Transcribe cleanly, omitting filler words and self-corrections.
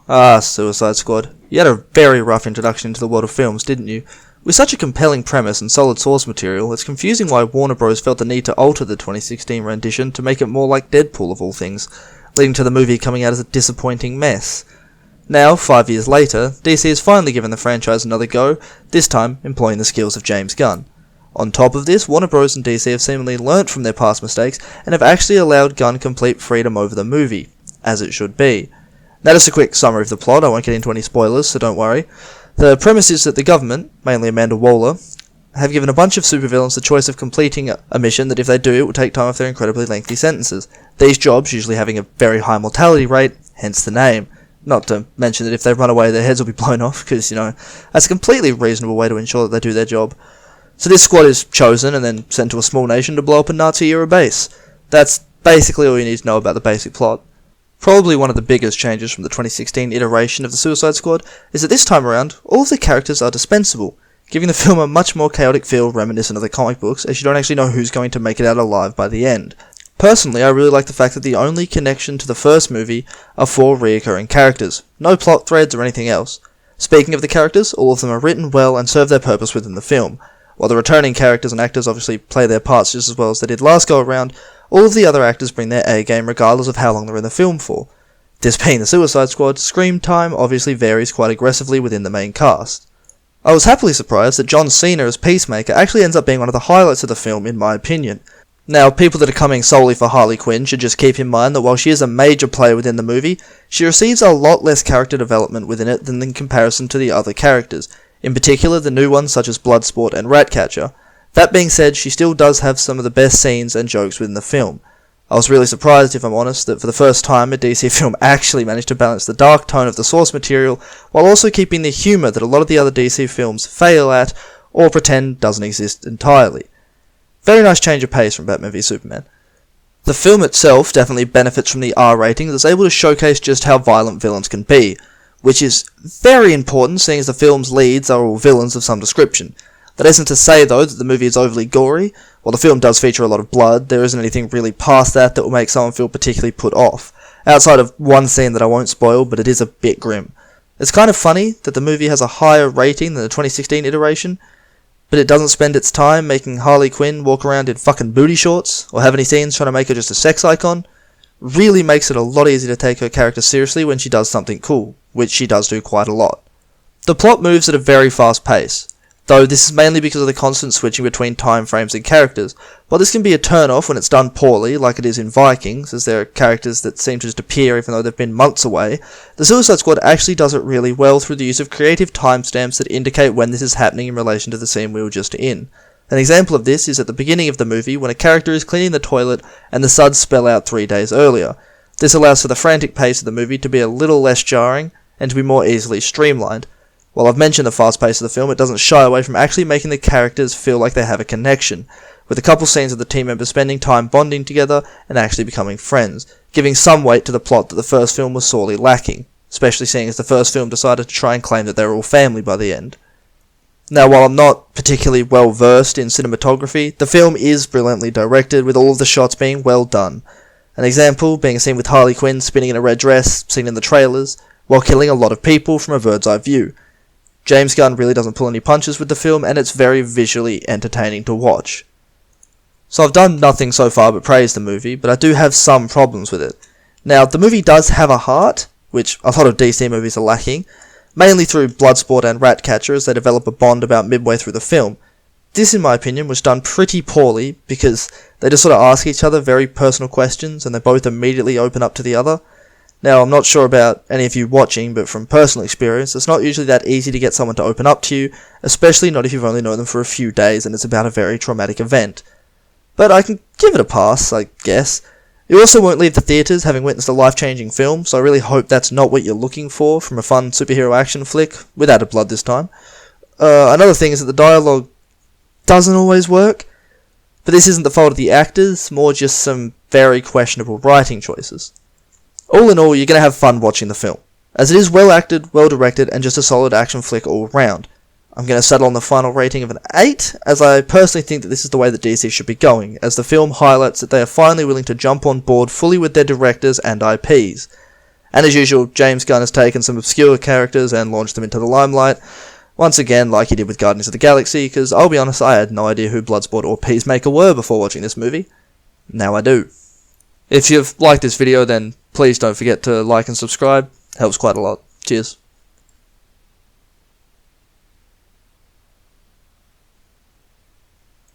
Ah, Suicide Squad. You had a very rough introduction into the world of films, didn't you? With such a compelling premise and solid source material, it's confusing why Warner Bros. Felt the need to alter the 2016 rendition to make it more like Deadpool of all things, leading to the movie coming out as a disappointing mess. Now, 5 years later, DC has finally given the franchise another go, this time employing the skills of James Gunn. On top of this, Warner Bros. And DC have seemingly learnt from their past mistakes and have actually allowed Gunn complete freedom over the movie, as it should be. Now just a quick summary of the plot, I won't get into any spoilers, so don't worry. The premise is that the government, mainly Amanda Waller, have given a bunch of supervillains the choice of completing a mission that if they do, it will take time off their incredibly lengthy sentences. These jobs usually having a very high mortality rate, hence the name. Not to mention that if they run away, their heads will be blown off, because, that's a completely reasonable way to ensure that they do their job. So this squad is chosen and then sent to a small nation to blow up a Nazi-era base. That's basically all you need to know about the basic plot. Probably one of the biggest changes from the 2016 iteration of the Suicide Squad is that this time around, all of the characters are dispensable, giving the film a much more chaotic feel reminiscent of the comic books, as you don't actually know who's going to make it out alive by the end. Personally, I really like the fact that the only connection to the first movie are 4 reoccurring characters, no plot threads or anything else. Speaking of the characters, all of them are written well and serve their purpose within the film. While the returning characters and actors obviously play their parts just as well as they did last go around, all of the other actors bring their A-game regardless of how long they're in the film for. This being the Suicide Squad, screen time obviously varies quite aggressively within the main cast. I was happily surprised that John Cena as Peacemaker actually ends up being one of the highlights of the film in my opinion. Now, people that are coming solely for Harley Quinn should just keep in mind that while she is a major player within the movie, she receives a lot less character development within it than in comparison to the other characters, in particular the new ones such as Bloodsport and Ratcatcher. That being said, she still does have some of the best scenes and jokes within the film. I was really surprised, if I'm honest, that for the first time a DC film actually managed to balance the dark tone of the source material while also keeping the humour that a lot of the other DC films fail at or pretend doesn't exist entirely. Very nice change of pace from Batman v Superman. The film itself definitely benefits from the R rating that's able to showcase just how violent villains can be, which is very important seeing as the film's leads are all villains of some description. That isn't to say though that the movie is overly gory. While the film does feature a lot of blood, there isn't anything really past that will make someone feel particularly put off, outside of one scene that I won't spoil, but it is a bit grim. It's kind of funny that the movie has a higher rating than the 2016 iteration, but it doesn't spend its time making Harley Quinn walk around in fucking booty shorts, or have any scenes trying to make her just a sex icon. Really makes it a lot easier to take her character seriously when she does something cool, which she does do quite a lot. The plot moves at a very fast pace, though this is mainly because of the constant switching between time frames and characters. While this can be a turn-off when it's done poorly, like it is in Vikings, as there are characters that seem to just appear even though they've been months away, the Suicide Squad actually does it really well through the use of creative timestamps that indicate when this is happening in relation to the scene we were just in. An example of this is at the beginning of the movie when a character is cleaning the toilet and the suds spell out 3 days earlier. This allows for the frantic pace of the movie to be a little less jarring and to be more easily streamlined. While I've mentioned the fast pace of the film, it doesn't shy away from actually making the characters feel like they have a connection, with a couple scenes of the team members spending time bonding together and actually becoming friends, giving some weight to the plot that the first film was sorely lacking, especially seeing as the first film decided to try and claim that they were all family by the end. Now, while I'm not particularly well versed in cinematography, the film is brilliantly directed, with all of the shots being well done. An example being a scene with Harley Quinn spinning in a red dress, seen in the trailers, while killing a lot of people from a bird's eye view. James Gunn really doesn't pull any punches with the film, and it's very visually entertaining to watch. So I've done nothing so far but praise the movie, but I do have some problems with it. Now, the movie does have a heart, which a lot of DC movies are lacking, mainly through Bloodsport and Ratcatcher as they develop a bond about midway through the film. This, in my opinion, was done pretty poorly, because they just sort of ask each other very personal questions, and they both immediately open up to the other. Now, I'm not sure about any of you watching, but from personal experience, it's not usually that easy to get someone to open up to you, especially not if you've only known them for a few days and it's about a very traumatic event. But I can give it a pass, I guess. You also won't leave the theatres having witnessed a life-changing film, so I really hope that's not what you're looking for from a fun superhero action flick, with added blood this time. Another thing is that the dialogue doesn't always work, but this isn't the fault of the actors, more just some very questionable writing choices. All in all, you're going to have fun watching the film, as it is well acted, well directed, and just a solid action flick all round. I'm going to settle on the final rating of an 8, as I personally think that this is the way that DC should be going, as the film highlights that they are finally willing to jump on board fully with their directors and IPs. And as usual, James Gunn has taken some obscure characters and launched them into the limelight, once again like he did with Guardians of the Galaxy, because I'll be honest, I had no idea who Bloodsport or Peacemaker were before watching this movie. Now I do. If you've liked this video, then please don't forget to like and subscribe. Helps quite a lot. Cheers.